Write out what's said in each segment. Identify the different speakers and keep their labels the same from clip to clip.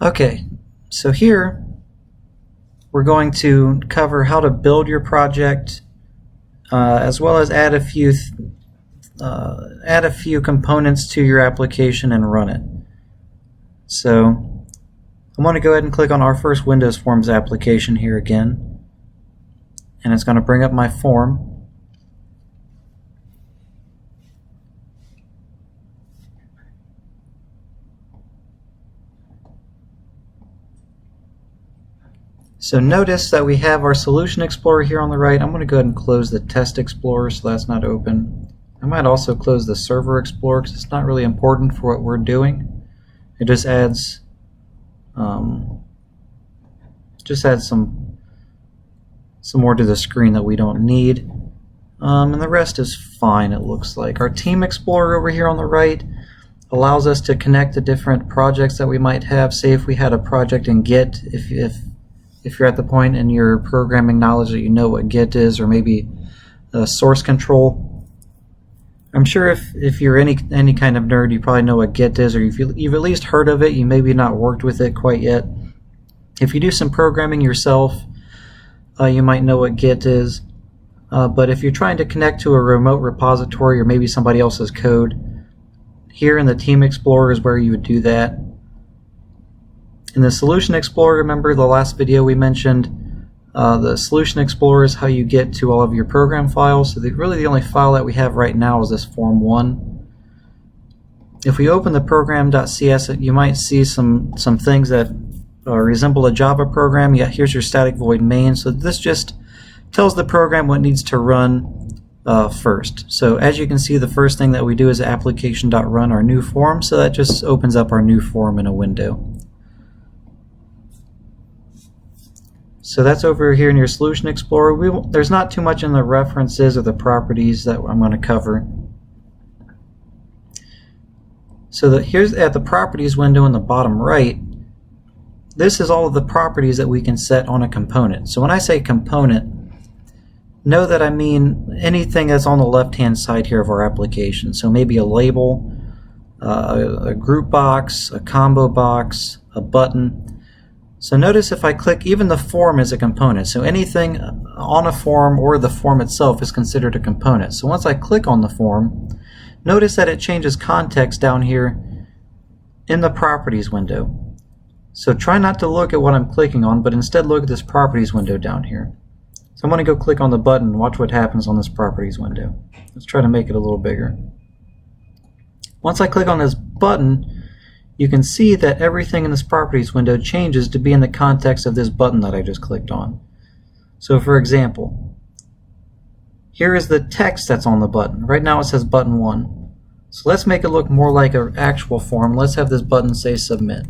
Speaker 1: Okay, so here we're going to cover how to build your project, as well as add a few components to your application and run it. So I'm going to go ahead and click on our first Windows Forms application here again, and it's going to bring up my form. So notice that we have our Solution Explorer here on the right. I'm going to go ahead and close the Test Explorer so that's not open. I might also close the Server Explorer because it's not really important for what we're doing. It just adds some more to the screen that we don't need. And the rest is fine, it looks like. Our Team Explorer over here on the right allows us to connect to different projects that we might have. Say if we had a project in Git, if you're at the point in your programming knowledge that you know what Git is, or maybe source control. I'm sure if you're any kind of nerd, you probably know what Git is, or you've at least heard of it. You maybe not worked with it quite yet. If you do some programming yourself, you might know what Git is. But if you're trying to connect to a remote repository or maybe somebody else's code, here in the Team Explorer is where you would do that. In the Solution Explorer, remember the last video we mentioned, the Solution Explorer is how you get to all of your program files. So really the only file that we have right now is this Form 1. If we open the program.cs, you might see some things that resemble a Java program. Yeah, here's your static void main. So this just tells the program what needs to run first. So as you can see, the first thing that we do is application.run our new form. So that just opens up our new form in a window. So that's over here in your Solution Explorer. There's not too much in the references or the properties that I'm going to cover. So here's at the properties window in the bottom right. This is all of the properties that we can set on a component. So when I say component, know that I mean anything that's on the left-hand side here of our application. So maybe a label, a group box, a combo box, a button. So notice if I click, even the form is a component. So anything on a form or the form itself is considered a component. So once I click on the form, notice that it changes context down here in the properties window. So try not to look at what I'm clicking on, but instead look at this properties window down here. So I'm going to go click on the button and watch what happens on this properties window. Let's try to make it a little bigger. Once I click on this button, you can see that everything in this properties window changes to be in the context of this button that I just clicked on. So for example, here is the text that's on the button. Right now it says button 1. So let's make it look more like an actual form. Let's have this button say submit.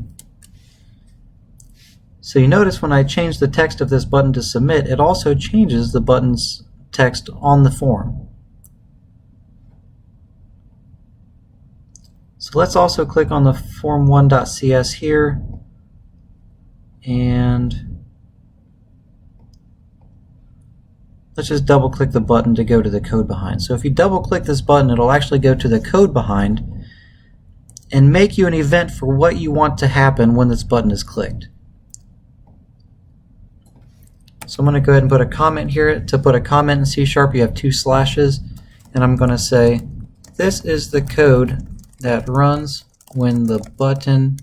Speaker 1: So you notice when I change the text of this button to submit, it also changes the button's text on the form. So let's also click on the form1.cs here, and let's just double click the button to go to the code behind. So if you double click this button, it'll actually go to the code behind and make you an event for what you want to happen when this button is clicked. So I'm going to go ahead and put a comment here. To put a comment in C#, you have 2 slashes, and I'm going to say, this is the code that runs when the button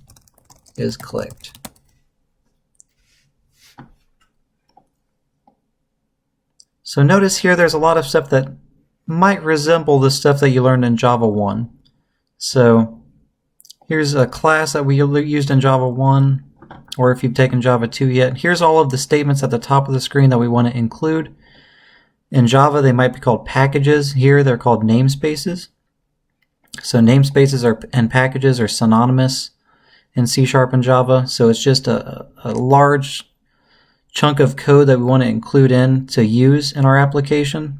Speaker 1: is clicked. So notice here there's a lot of stuff that might resemble the stuff that you learned in Java 1. So here's a class that we used in Java 1, or if you've taken Java 2 yet. Here's all of the statements at the top of the screen that we want to include. In Java they might be called packages. Here they're called namespaces. So namespaces and packages are synonymous in C# and Java. So it's just a large chunk of code that we want to include in to use in our application.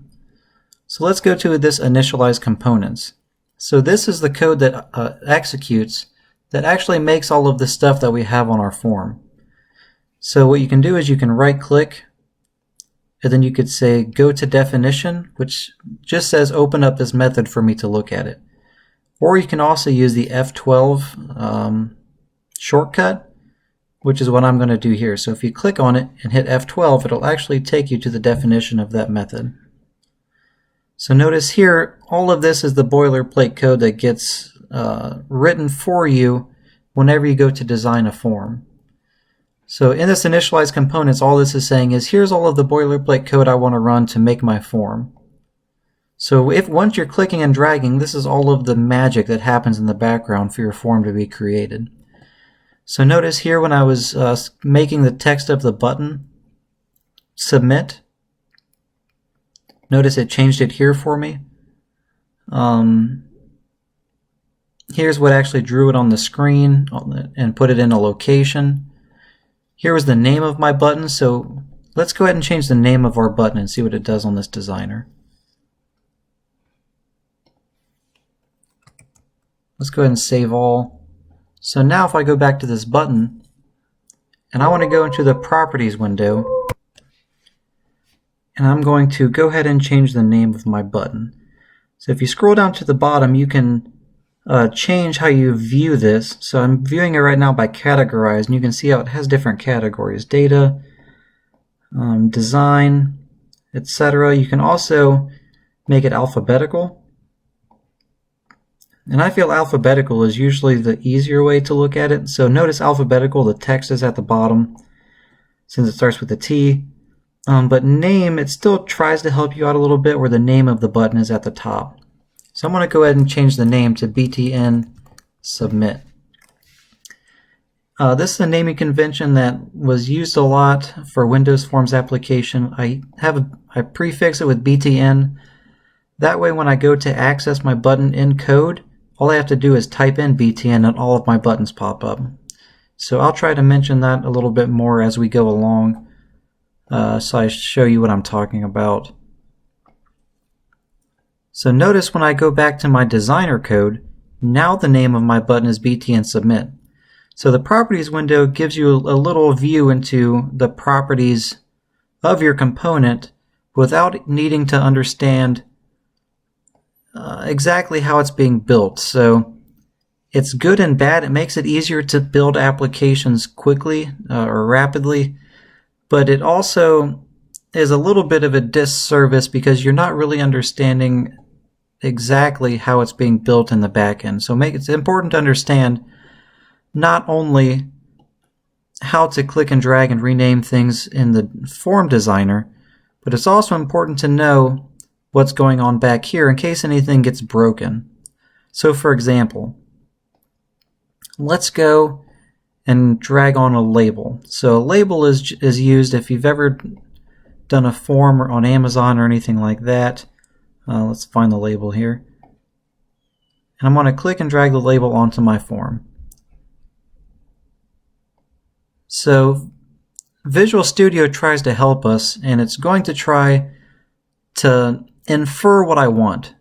Speaker 1: So let's go to this initialize components. So this is the code that executes that actually makes all of the stuff that we have on our form. So what you can do is you can right click, and then you could say go to definition, which just says open up this method for me to look at it. Or you can also use the F12 shortcut which is what I'm going to do here. So if you click on it and hit F12, it'll actually take you to the definition of that method. So notice here, all of this is the boilerplate code that gets written for you whenever you go to design a form. So in this initialize components, all this is saying is, here's all of the boilerplate code I want to run to make my form. So if once you're clicking and dragging, this is all of the magic that happens in the background for your form to be created. So notice here when I was making the text of the button submit, notice it changed it here for me. Here's what actually drew it on the screen and put it in a location. Here was the name of my button, so let's go ahead and change the name of our button and see what it does on this designer. Let's go ahead and save all. So now if I go back to this button and I want to go into the properties window, and I'm going to go ahead and change the name of my button. So if you scroll down to the bottom, you can change how you view this. So I'm viewing it right now by categorize, and you can see how it has different categories: data, design, etc. You can also make it alphabetical. And I feel alphabetical is usually the easier way to look at it. So notice alphabetical, the text is at the bottom since it starts with a T. But name, it still tries to help you out a little bit where the name of the button is at the top. So I'm going to go ahead and change the name to BTN Submit. This is a naming convention that was used a lot for Windows Forms application. I prefix it with BTN. That way when I go to access my button in code, all I have to do is type in BTN and all of my buttons pop up. So I'll try to mention that a little bit more as we go along, so I show you what I'm talking about. So notice when I go back to my designer code, now the name of my button is BTN Submit. So the properties window gives you a little view into the properties of your component without needing to understand exactly how it's being built. So it's good and bad. It makes it easier to build applications quickly or rapidly, but it also is a little bit of a disservice because you're not really understanding exactly how it's being built in the back end. So it's important to understand not only how to click and drag and rename things in the form designer, but it's also important to know what's going on back here in case anything gets broken. So for example, let's go and drag on a label. So a label is used if you've ever done a form or on Amazon or anything like that. Let's find the label here. And I'm going to click and drag the label onto my form. So Visual Studio tries to help us, and it's going to try to infer what I want.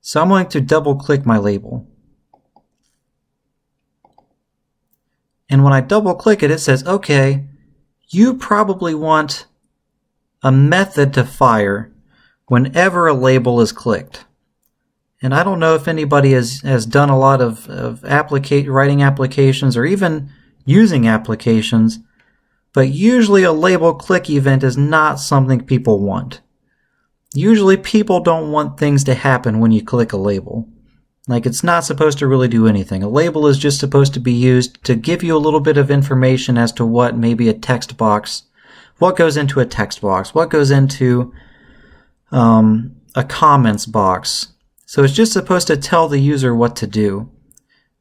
Speaker 1: So I'm going to double click my label. And when I double click it, it says, okay, you probably want a method to fire whenever a label is clicked. And I don't know if anybody has done a lot of writing applications or even using applications, but usually a label click event is not something people want. Usually people don't want things to happen when you click a label. Like, it's not supposed to really do anything. A label is just supposed to be used to give you a little bit of information as to what maybe a text box, what goes into a text box, what goes into a comments box. So it's just supposed to tell the user what to do,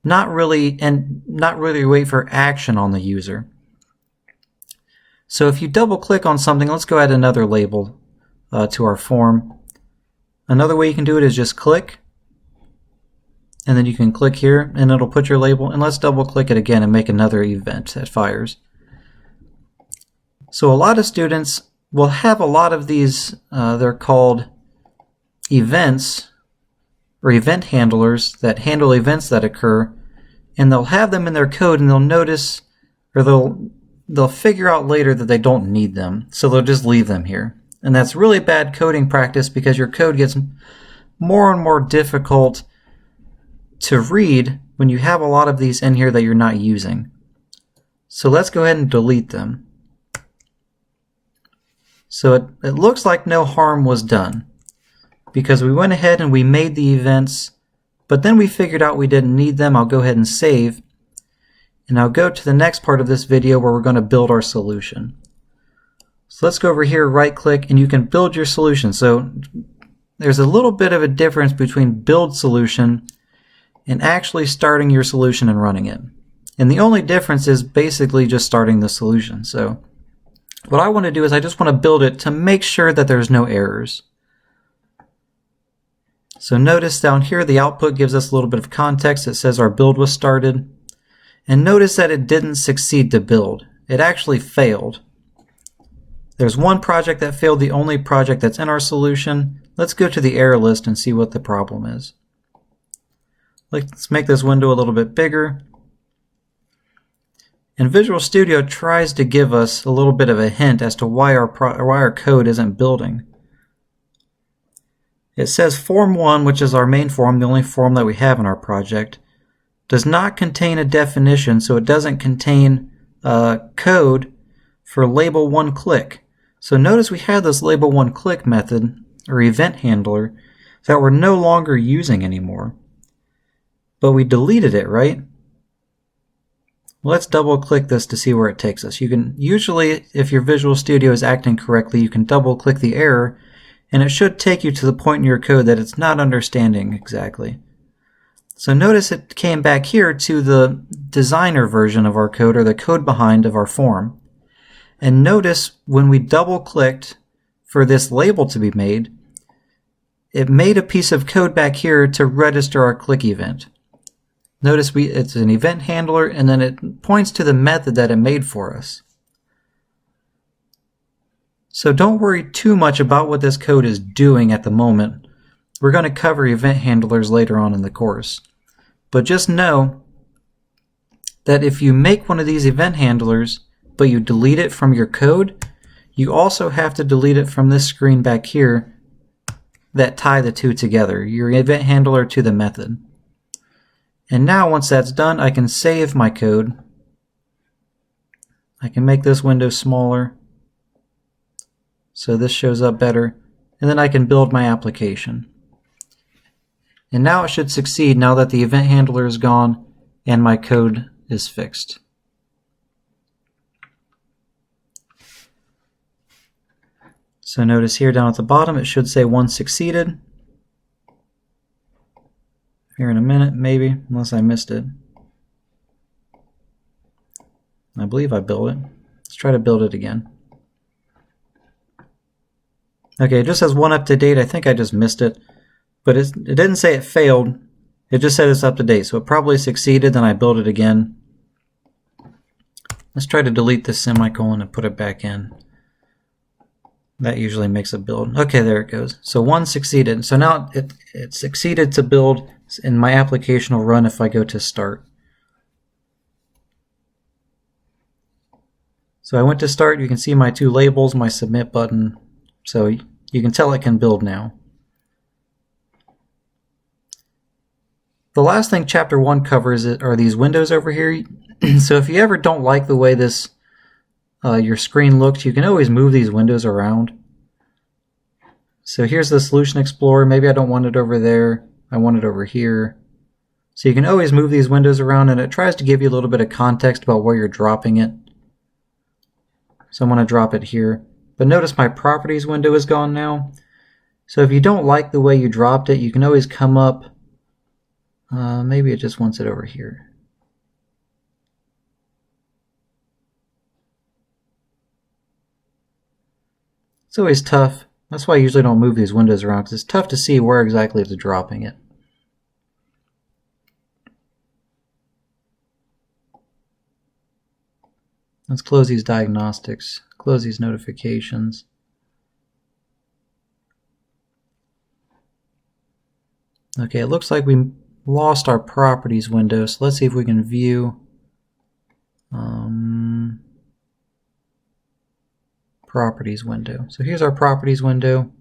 Speaker 1: not really wait for action on the user. So if you double click on something, let's go add another label to our form. Another way you can do it is just click, and then you can click here and it'll put your label, and let's double click it again and make another event that fires. So a lot of students will have a lot of these, they're called events or event handlers that handle events that occur, and they'll have them in their code, and they'll notice, or they'll figure out later that they don't need them, so they'll just leave them here. And that's really bad coding practice because your code gets more and more difficult to read when you have a lot of these in here that you're not using. So let's go ahead and delete them. So it looks like no harm was done because we went ahead and we made the events, but then we figured out we didn't need them. I'll go ahead and save, and I'll go to the next part of this video where we're going to build our solution. So let's go over here, right click, and you can build your solution. So there's a little bit of a difference between build solution and actually starting your solution and running it. And the only difference is basically just starting the solution. So what I want to do is I just want to build it to make sure that there's no errors. So notice down here the output gives us a little bit of context. It says our build was started. And notice that it didn't succeed to build. It actually failed. There's one project that failed, the only project that's in our solution. Let's go to the error list and see what the problem is. Let's make this window a little bit bigger. And Visual Studio tries to give us a little bit of a hint as to why our code isn't building. It says form 1, which is our main form, the only form that we have in our project, does not contain a definition, so it doesn't contain code for label one click. So notice we had this label one click method or event handler that we're no longer using anymore. But we deleted it, right? Let's double click this to see where it takes us. You can usually, if your Visual Studio is acting correctly, you can double click the error and it should take you to the point in your code that it's not understanding exactly. So notice it came back here to the designer version of our code, or the code behind of our form. And notice when we double clicked for this label to be made, it made a piece of code back here to register our click event. Notice it's an event handler, and then it points to the method that it made for us. So don't worry too much about what this code is doing at the moment. We're going to cover event handlers later on in the course. But just know that if you make one of these event handlers, but you delete it from your code, you also have to delete it from this screen back here that tie the two together, your event handler to the method. And now once that's done, I can save my code. I can make this window smaller so this shows up better, and then I can build my application. And now it should succeed now that the event handler is gone and my code is fixed. So notice here down at the bottom it should say 1 succeeded. Here in a minute, maybe, unless I missed it. I believe I built it. Let's try to build it again. Okay, it just says 1 up to date. I think I just missed it. But it didn't say it failed. It just said it's up to date. So it probably succeeded, then I built it again. Let's try to delete this semicolon and put it back in. That usually makes a build. Okay, there it goes. So 1 succeeded. So now it succeeded to build, and my application will run if I go to start. So I went to start. You can see my 2 labels, my submit button. So you can tell it can build now. The last thing chapter 1 covers are these windows over here. So if you ever don't like the way this your screen looks, you can always move these windows around. So here's the Solution Explorer. Maybe I don't want it over there. I want it over here. So you can always move these windows around, and it tries to give you a little bit of context about where you're dropping it. So I'm going to drop it here. But notice my Properties window is gone now. So if you don't like the way you dropped it, you can always come up. Maybe it just wants it over here. It's always tough. That's why I usually don't move these windows around, because it's tough to see where exactly it's dropping it. Let's close these diagnostics, close these notifications. Okay, it looks like we lost our Properties window, so let's see if we can view Properties window. So here's our Properties window.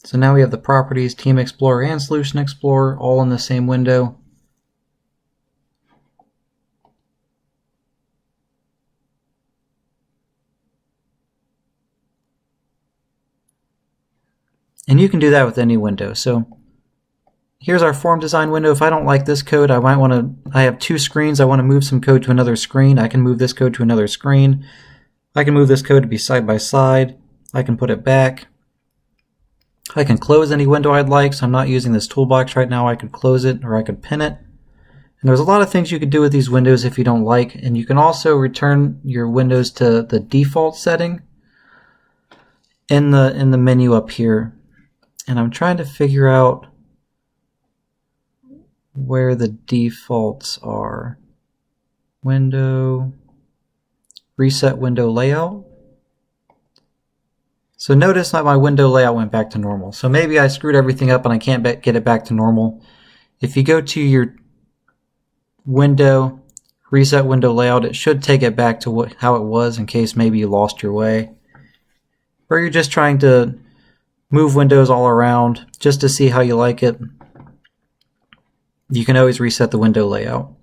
Speaker 1: So now we have the Properties, Team Explorer, and Solution Explorer all in the same window. And you can do that with any window. So here's our form design window. If I don't like this code, I have two screens. I want to move some code to another screen. I can move this code to another screen. I can move this code to be side by side. I can put it back. I can close any window I'd like. So I'm not using this toolbox right now. I could close it or I could pin it. And there's a lot of things you could do with these windows if you don't like. And you can also return your windows to the default setting in the menu up here. And I'm trying to figure out where the defaults are. Window, reset window layout. So notice that my window layout went back to normal. So maybe I screwed everything up and I can't get it back to normal. If you go to your window, reset window layout, it should take it back to how it was in case maybe you lost your way. Or you're just trying to move windows all around just to see how you like it. You can always reset the window layout.